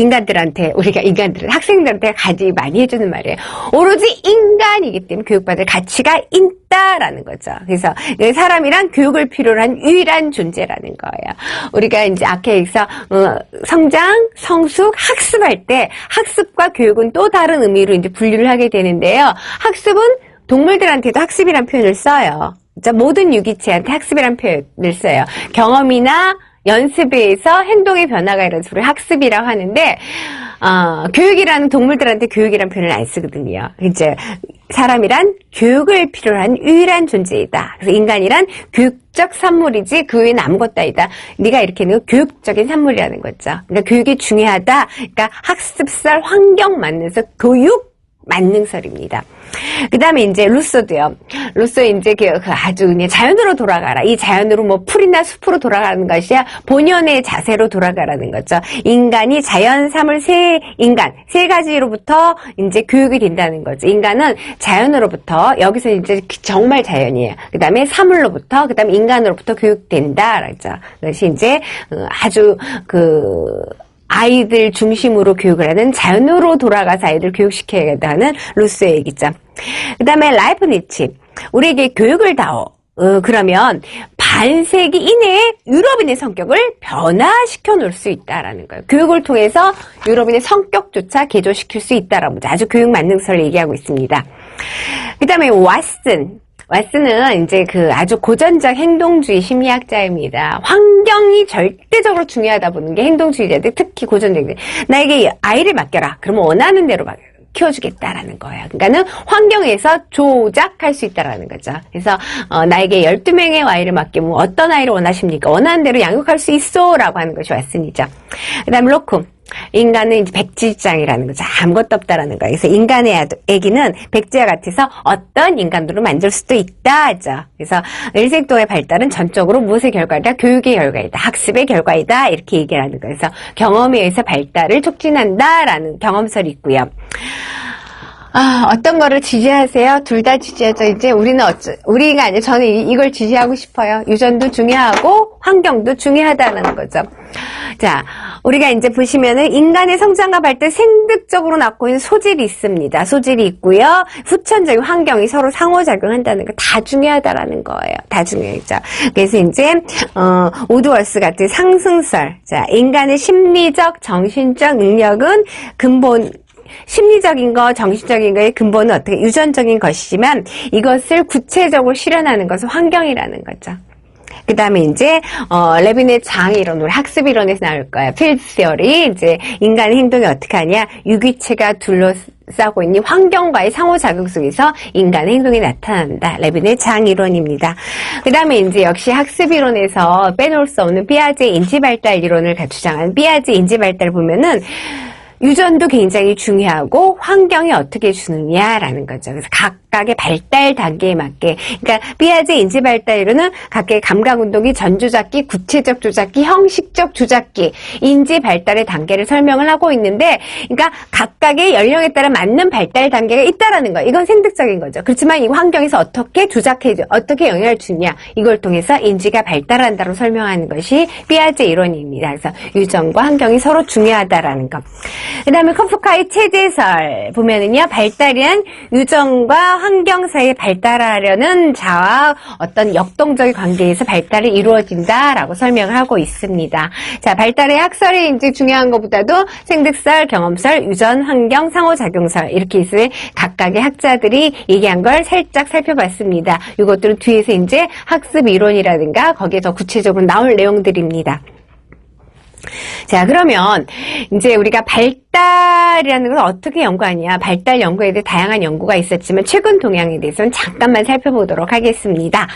우리가 학생들한테 가지 많이 해주는 말이에요. 오로지 인간이기 때문에 교육받을 가치가 있다라는 거죠. 그래서 사람이란 교육을 필요로 한 유일한 존재라는 거예요. 우리가 이제 아케에서 성장, 성숙, 학습할 때 학습과 교육은 또 다른 의미로 이제 분류를 하게 되는데요. 학습은 동물들한테도 학습이란 표현을 써요. 모든 유기체한테 학습이란 표현을 써요. 경험이나 연습에 의해서 행동의 변화가 일어나서 우리 학습이라고 하는데, 교육이라는 동물들한테 교육이란 표현을 안 쓰거든요. 이제 사람이란 교육을 필요로 한 유일한 존재이다. 그래서 인간이란 교육적 산물이지 그 외에는 아무것도 아니다. 네가 이렇게 하는 건 교육적인 산물이라는 거죠. 그러니까 교육이 중요하다. 그러니까 학습설, 환경 만능설, 교육 만능설입니다. 그 다음에 이제 루소도요. 루소 이제 아주 그냥 자연으로 돌아가라. 이 자연으로 뭐 풀이나 숲으로 돌아가는 것이 본연의 자세로 돌아가라는 거죠. 인간이 자연, 사물, 인간 세 가지로부터 이제 교육이 된다는 거죠. 인간은 자연으로부터, 여기서 이제 정말 자연이에요. 그 다음에 사물로부터, 그 다음에 인간으로부터 교육된다라죠. 그것이 이제 아주 아이들 중심으로 교육을 하는, 자연으로 돌아가서 아이들 교육시켜야 하는 루소의 얘기죠. 그 다음에 라이프니츠, 우리에게 교육을 다오. 그러면 반세기 이내에 유럽인의 성격을 변화시켜 놓을 수 있다라는 거예요. 교육을 통해서 유럽인의 성격조차 개조시킬 수 있다라고 아주 교육 만능설을 얘기하고 있습니다. 그 다음에 왓슨은 이제 아주 고전적 행동주의 심리학자입니다. 환경이 절대적으로 중요하다 보는 게 행동주의자들, 특히 고전적인. 나에게 아이를 맡겨라. 그러면 원하는 대로 키워주겠다라는 거예요. 그러니까는 환경에서 조작할 수 있다라는 거죠. 그래서 나에게 12명의 아이를 맡기면 어떤 아이를 원하십니까? 원하는 대로 양육할 수 있어 라고 하는 것이 왓슨이죠. 그 다음에 로쿰. 인간은 이제 백지장이라는 거죠. 아무것도 없다라는 거예요. 그래서 인간의 아기는 백지와 같아서 어떤 인간으로 만들 수도 있다 하죠. 그래서 일생동의 발달은 전적으로 무엇의 결과이다? 교육의 결과이다. 학습의 결과이다. 이렇게 얘기를 하는 거예요. 그래서 경험에 의해서 발달을 촉진한다라는 경험설이 있고요. 어떤 거를 지지하세요? 둘 다 지지하죠. 이제 우리가 아니라 저는 이걸 지지하고 싶어요. 유전도 중요하고 환경도 중요하다는 거죠. 자, 우리가 이제 보시면은 인간의 성장과 발달 생득적으로 낳고 있는 소질이 있습니다. 소질이 있고요. 후천적인 환경이 서로 상호작용한다는 거 다 중요하다라는 거예요. 다 중요하죠. 그래서 이제 오드월스 같은 상승설. 자, 인간의 심리적, 정신적 능력은 근본 심리적인 거, 정신적인 거의 근본은 어떻게 유전적인 것이지만 이것을 구체적으로 실현하는 것은 환경이라는 거죠. 그 다음에 이제 레빈의 장이론, 우리 학습 이론에서 나올 거야. 필드 시어리. 이제 인간의 행동이 어떻게 하냐? 유기체가 둘러싸고 있는 환경과의 상호작용 속에서 인간의 행동이 나타난다. 레빈의 장 이론입니다. 그 다음에 이제 역시 학습 이론에서 빼놓을 수 없는 피아제 인지발달 이론을 주장하는 피아제 인지발달을 보면은 유전도 굉장히 중요하고 환경이 어떻게 주느냐라는 거죠. 그래서 각각의 발달 단계에 맞게, 그러니까 피아제 인지 발달이론은 각각의 감각 운동기, 전조작기, 구체적 조작기, 형식적 조작기, 인지 발달의 단계를 설명을 하고 있는데, 그러니까 각각의 연령에 따라 맞는 발달 단계가 있다라는 거. 이건 생득적인 거죠. 그렇지만 이 환경에서 어떻게 조작해줘, 어떻게 영향을 주냐, 이걸 통해서 인지가 발달한다고 설명하는 것이 피아제 이론입니다. 그래서 유전과 환경이 서로 중요하다라는 것. 그 다음에 커프카의 체제설 보면은요, 발달이란 유전과 환경 사이에 발달하려는 자와 어떤 역동적인 관계에서 발달이 이루어진다라고 설명을 하고 있습니다. 자, 발달의 학설이 이제 중요한 것보다도 생득설, 경험설, 유전, 환경, 상호작용설 이렇게 있을 각각의 학자들이 얘기한 걸 살짝 살펴봤습니다. 이것들은 뒤에서 이제 학습 이론이라든가 거기에 더 구체적으로 나올 내용들입니다. 자, 그러면 이제 우리가 발달이라는 걸 어떻게 연구하냐. 발달 연구에 대해 다양한 연구가 있었지만 최근 동향에 대해서는 잠깐만 살펴보도록 하겠습니다.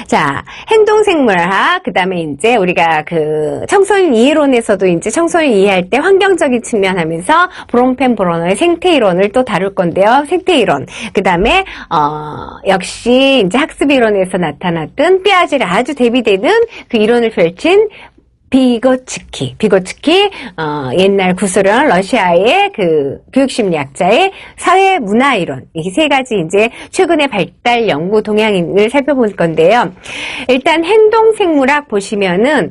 자, 행동생물학, 그 다음에 이제 우리가 청소년 이해론에서도 이제 청소년 이해할 때 환경적인 측면 하면서 브롬펜 브로너의 생태이론을 또 다룰 건데요. 생태이론. 그 다음에, 역시 이제 학습이론에서 나타났던 피아제를 아주 대비되는 그 이론을 펼친 비고츠키, 옛날 구소련 러시아의 교육심리학자의 사회문화이론, 이 세 가지 이제 최근의 발달 연구 동향을 살펴볼 건데요. 일단 행동생물학 보시면은,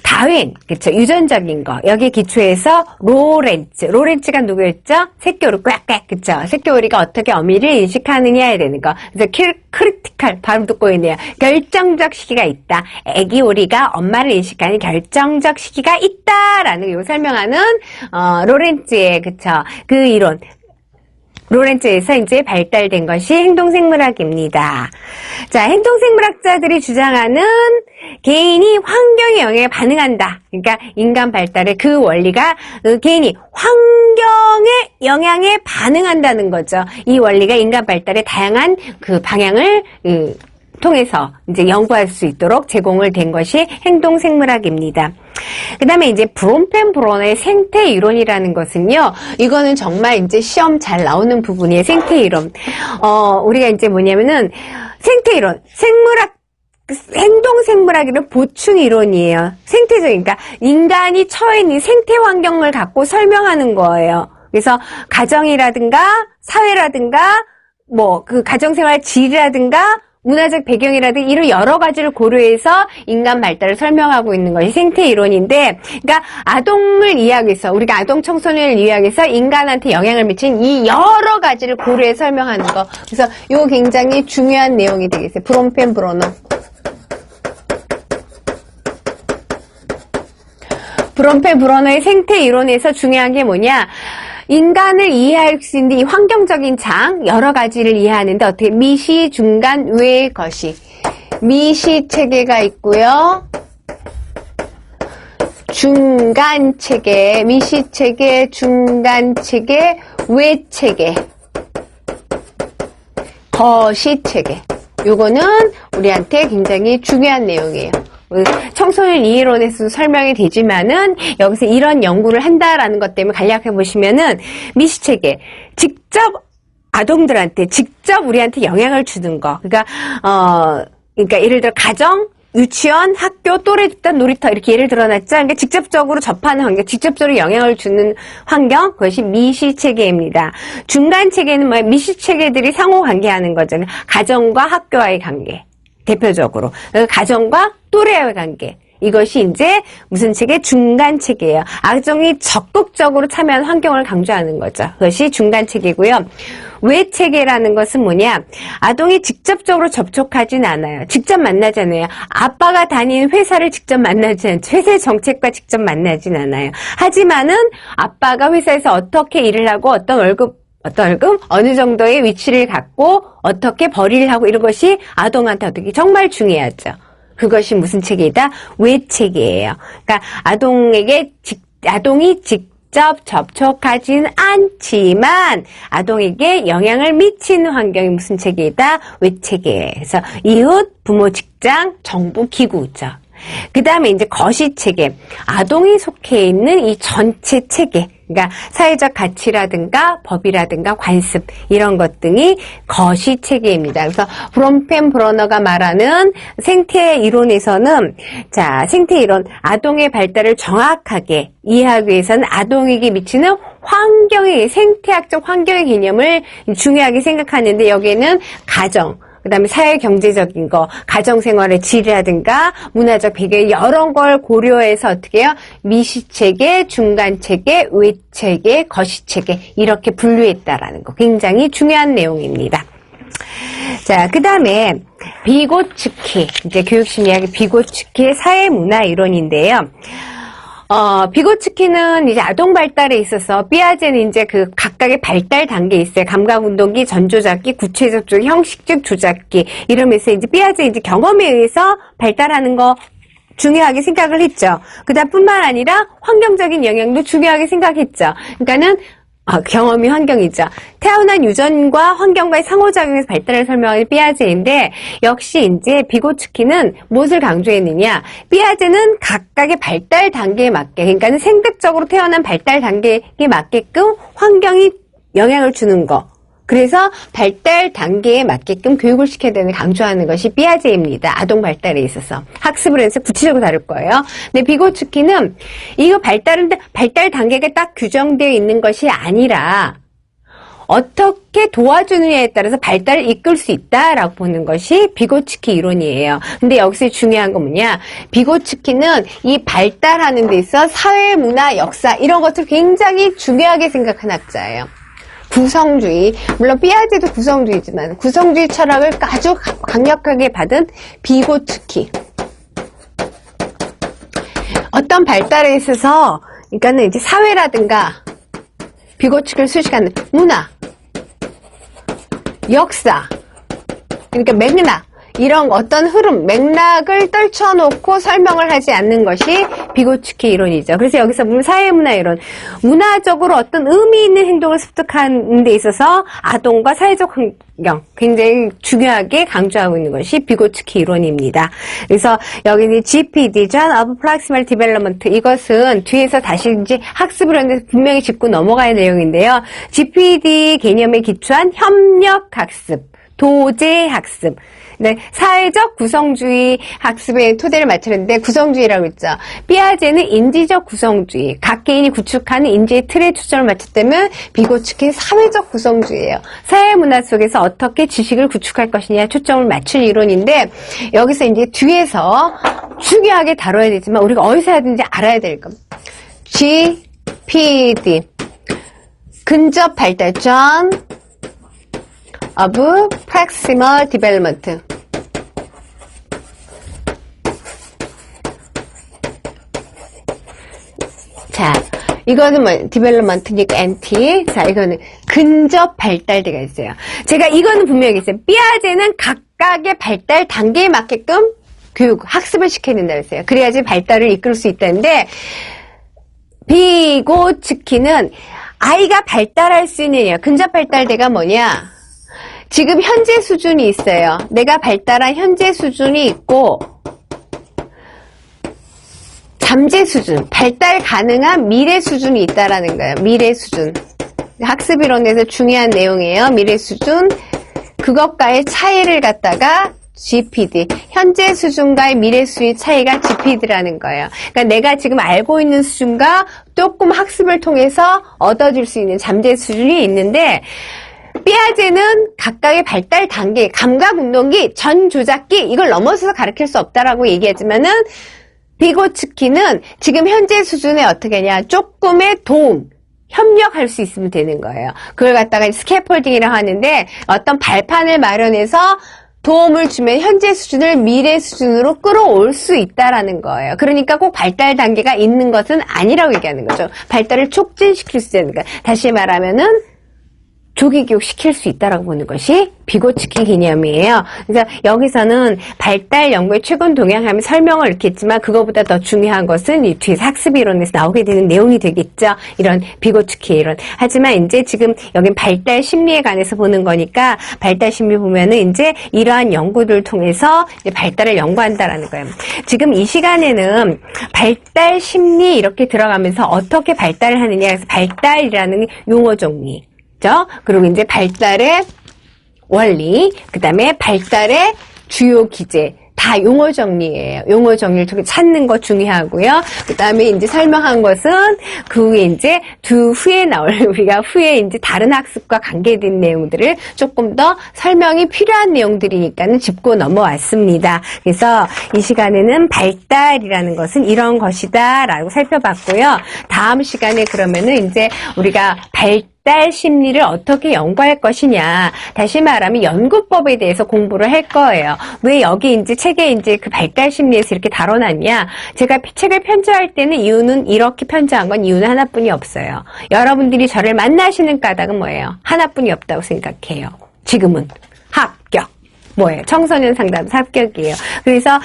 다윈, 그쵸, 유전적인 거. 여기 기초에서 로렌츠가 누구였죠? 새끼오리 꽥꽥, 그쵸. 새끼오리가 어떻게 어미를 인식하느냐에 되는 거. 그래서 크리티컬, 발음 듣고 있네요. 결정적 시기가 있다. 애기 오리가 엄마를 인식하는 결정적 시기가 있다라는 거 설명하는, 로렌츠의, 그쵸. 그 이론. 로렌츠에서 이제 발달된 것이 행동생물학입니다. 자, 행동생물학자들이 주장하는 개인이 환경의 영향에 반응한다. 그러니까 인간 발달의 그 원리가 개인이 환경의 영향에 반응한다는 거죠. 이 원리가 인간 발달의 다양한 그 방향을 통해서 이제 연구할 수 있도록 제공을 된 것이 행동생물학입니다. 그 다음에 이제 브롬펜 브로너의 생태이론이라는 것은요, 이거는 정말 이제 시험 잘 나오는 부분이에요. 생태이론. 우리가 이제 뭐냐면은, 생태이론, 행동생물학이란 보충이론이에요. 생태적인, 그러니까 인간이 처해 있는 생태 환경을 갖고 설명하는 거예요. 그래서 가정이라든가 사회라든가 가정생활 질이라든가 문화적 배경이라든가 이런 여러 가지를 고려해서 인간 발달을 설명하고 있는 것이 생태이론인데, 그러니까 아동을 이해하기 위해서, 우리가 아동 청소년을 이해하기 위해서 인간한테 영향을 미친 이 여러 가지를 고려해 설명하는 거. 그래서 이거 굉장히 중요한 내용이 되겠어요. 브롬펜 브로너. 브롬펜 브로너의 생태이론에서 중요한 게 뭐냐? 인간을 이해할 수 있는 이 환경적인 장, 여러 가지를 이해하는데 어떻게 미시, 중간, 외, 거시. 미시 체계가 있고요. 중간 체계, 미시 체계, 중간 체계, 외체계, 거시체계. 요거는 우리한테 굉장히 중요한 내용이에요. 청소년 이해론에서도 설명이 되지만은 여기서 이런 연구를 한다라는 것 때문에 간략하게 보시면은 미시체계, 직접 아동들한테 직접 우리한테 영향을 주는 거. 그러니까 예를 들어 가정, 유치원, 학교, 또래 집단, 놀이터 이렇게 예를 들어놨죠. 그러니까 직접적으로 접하는 환경, 직접적으로 영향을 주는 환경, 그것이 미시체계입니다. 중간체계는 뭐예요? 미시체계들이 상호관계하는 거죠. 가정과 학교와의 관계, 대표적으로 가정과 또래와의 관계. 이것이 이제 무슨 체계? 중간 체계예요. 아동이 적극적으로 참여하는 환경을 강조하는 거죠. 그것이 중간 체계고요. 외 체계라는 것은 뭐냐? 아동이 직접적으로 접촉하진 않아요. 직접 만나잖아요. 아빠가 다니는 회사를 직접 만나지 않죠. 회사의 정책과 직접 만나진 않아요. 하지만은 아빠가 회사에서 어떻게 일을 하고 어떤 월급, 어느 정도의 위치를 갖고 어떻게 벌이를 하고 이런 것이 아동한테 어떻게 정말 중요하죠. 그것이 무슨 체계이다? 외체계예요. 그러니까 아동이 직접 접촉하진 않지만 아동에게 영향을 미치는 환경이 무슨 체계이다? 외체계예요. 그래서 이웃, 부모, 직장, 정부, 기구죠. 그 다음에 이제 거시체계. 아동이 속해 있는 이 전체 체계. 그러니까 사회적 가치라든가 법이라든가 관습 이런 것 등이 거시체계입니다. 그래서 브롬펜브러너가 말하는 생태 이론에서는 생태 이론 아동의 발달을 정확하게 이해하기 위해서는 아동에게 미치는 생태학적 환경의 개념을 중요하게 생각하는데 여기에는 가정, 그 다음에 사회경제적인 거, 가정생활의 질이라든가 문화적 배경 여러 걸 고려해서 어떻게 해요? 미시체계, 중간체계, 외체계, 거시체계 이렇게 분류했다라는 거 굉장히 중요한 내용입니다. 자, 그 다음에 비고츠키, 이제 교육심리학의 비고츠키의 사회문화 이론인데요. 비고츠키는 이제 아동 발달에 있어서 피아제는 이제 그 각각의 발달 단계에 있어요. 감각운동기, 전조작기, 구체적 조작, 형식적 조작기 이러면서 이제 피아제 이제 경험에 의해서 발달하는 거 중요하게 생각을 했죠. 그다음 뿐만 아니라 환경적인 영향도 중요하게 생각했죠. 그러니까는 경험이 환경이죠. 태어난 유전과 환경과의 상호작용에서 발달을 설명하는 피아제인데 역시 이제 비고츠키는 무엇을 강조했느냐? 피아제는 각각의 발달 단계에 맞게, 그러니까는 생득적으로 태어난 발달 단계에 맞게끔 환경이 영향을 주는 거. 그래서 발달 단계에 맞게끔 교육을 시켜야 되는 강조하는 것이 피아제입니다. 아동 발달에 있어서. 학습을 해서 구체적으로 다룰 거예요. 근데 비고츠키는 이거 발달 단계가 딱 규정되어 있는 것이 아니라 어떻게 도와주느냐에 따라서 발달을 이끌 수 있다라고 보는 것이 비고츠키 이론이에요. 근데 여기서 중요한 건 뭐냐? 비고츠키는 이 발달하는 데 있어 사회, 문화, 역사 이런 것들을 굉장히 중요하게 생각한 학자예요. 구성주의, 물론 피아제도 구성주의지만 구성주의 철학을 아주 강력하게 받은 비고츠키. 어떤 발달에 있어서, 그러니까는 이제 사회라든가 비고츠키를 수식하는 문화, 역사, 그러니까 맥락, 이런 어떤 흐름, 맥락을 떨쳐놓고 설명을 하지 않는 것이 비고츠키 이론이죠. 그래서 여기서 사회문화 이론, 문화적으로 어떤 의미 있는 행동을 습득하는 데 있어서 아동과 사회적 환경 굉장히 중요하게 강조하고 있는 것이 비고츠키 이론입니다. 그래서 여기는 GPD, John of Proximal Development, 이것은 뒤에서 다시 이제 학습을 하는데 분명히 짚고 넘어갈 내용인데요. GPD 개념에 기초한 협력학습, 도제학습, 네, 사회적 구성주의 학습의 토대를 맞추는데 구성주의라고 했죠. 피아제는 인지적 구성주의, 각 개인이 구축하는 인지의 틀에 초점을 맞췄다면 비고츠키는 사회적 구성주의예요. 사회문화 속에서 어떻게 지식을 구축할 것이냐 초점을 맞춘 이론인데 여기서 이제 뒤에서 중요하게 다뤄야 되지만 우리가 어디서 해야 되는지 알아야 될 겁니다. GPD, 근접 발달전 of Proximal Development. 자, 이거는 뭐 디벨롭먼트니까 NT. 자, 이거는 근접 발달대가 있어요. 제가 이거는 분명히 있어요. 피아제는 각각의 발달 단계에 맞게끔 교육, 학습을 시켜야 된다 그랬어요. 그래야지 발달을 이끌 수 있다는데 비고츠키는 아이가 발달할 수 있느냐, 근접 발달대가 뭐냐? 지금 현재 수준이 있어요. 내가 발달한 현재 수준이 있고 잠재 수준, 발달 가능한 미래 수준이 있다라는 거예요. 미래 수준. 학습 이론에서 중요한 내용이에요. 미래 수준. 그것과의 차이를 갖다가 GPD, 현재 수준과의 미래 수준의 차이가 GPD라는 거예요. 그러니까 내가 지금 알고 있는 수준과 조금 학습을 통해서 얻어질 수 있는 잠재 수준이 있는데, 피아제는 각각의 발달 단계, 감각 운동기, 전 조작기, 이걸 넘어서서 가르칠 수 없다라고 얘기하지만은, 비고츠키는 지금 현재 수준에 어떻게 하냐, 조금의 도움, 협력할 수 있으면 되는 거예요. 그걸 갖다가 스캐폴딩이라고 하는데, 어떤 발판을 마련해서 도움을 주면 현재 수준을 미래 수준으로 끌어올 수 있다라는 거예요. 그러니까 꼭 발달 단계가 있는 것은 아니라고 얘기하는 거죠. 발달을 촉진시킬 수 있는 거예요. 다시 말하면은 조기 교육 시킬 수 있다라고 보는 것이 비고츠키 개념이에요. 그래서 여기서는 발달 연구의 최근 동향하면 설명을 이렇게 했지만, 그거보다 더 중요한 것은 이 뒤에서 학습 이론에서 나오게 되는 내용이 되겠죠. 이런 비고츠키 이론. 하지만 이제 지금 여긴 발달 심리에 관해서 보는 거니까, 발달 심리 보면은 이제 이러한 연구들을 통해서 이제 발달을 연구한다라는 거예요. 지금 이 시간에는 발달 심리 이렇게 들어가면서 어떻게 발달을 하느냐, 그래서 발달이라는 용어 정리. 그리고 이제 발달의 원리, 그 다음에 발달의 주요 기제, 다 용어 정리예요. 용어 정리를 통해 찾는 거 중요하고요. 그 다음에 이제 설명한 것은 그 후에 이제 후에 나올, 우리가 후에 이제 다른 학습과 관계된 내용들을 조금 더 설명이 필요한 내용들이니까는 짚고 넘어왔습니다. 그래서 이 시간에는 발달이라는 것은 이런 것이다 라고 살펴봤고요. 다음 시간에 그러면은 이제 우리가 발달 심리를 어떻게 연구할 것이냐. 다시 말하면 연구법에 대해서 공부를 할 거예요. 왜 여기 이제 책에 이제 그 발달 심리에서 이렇게 다뤄놨냐. 제가 책을 편집할 때는 이유는 이렇게 편집한 건 이유는 하나뿐이 없어요. 여러분들이 저를 만나시는 까닭은 뭐예요? 하나뿐이 없다고 생각해요. 지금은 합격. 뭐예요? 청소년 상담사 합격이에요. 그래서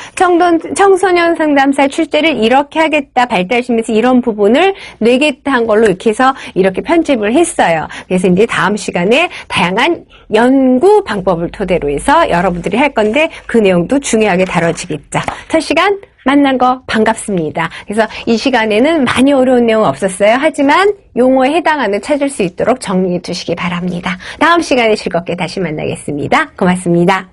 청소년 상담사 출제를 이렇게 하겠다, 발달심에서 이런 부분을 내겠다 한 걸로 이렇게 해서 이렇게 편집을 했어요. 그래서 이제 다음 시간에 다양한 연구 방법을 토대로 해서 여러분들이 할 건데 그 내용도 중요하게 다뤄지겠죠. 첫 시간 만난 거 반갑습니다. 그래서 이 시간에는 많이 어려운 내용 없었어요. 하지만 용어에 해당하는 찾을 수 있도록 정리해 두시기 바랍니다. 다음 시간에 즐겁게 다시 만나겠습니다. 고맙습니다.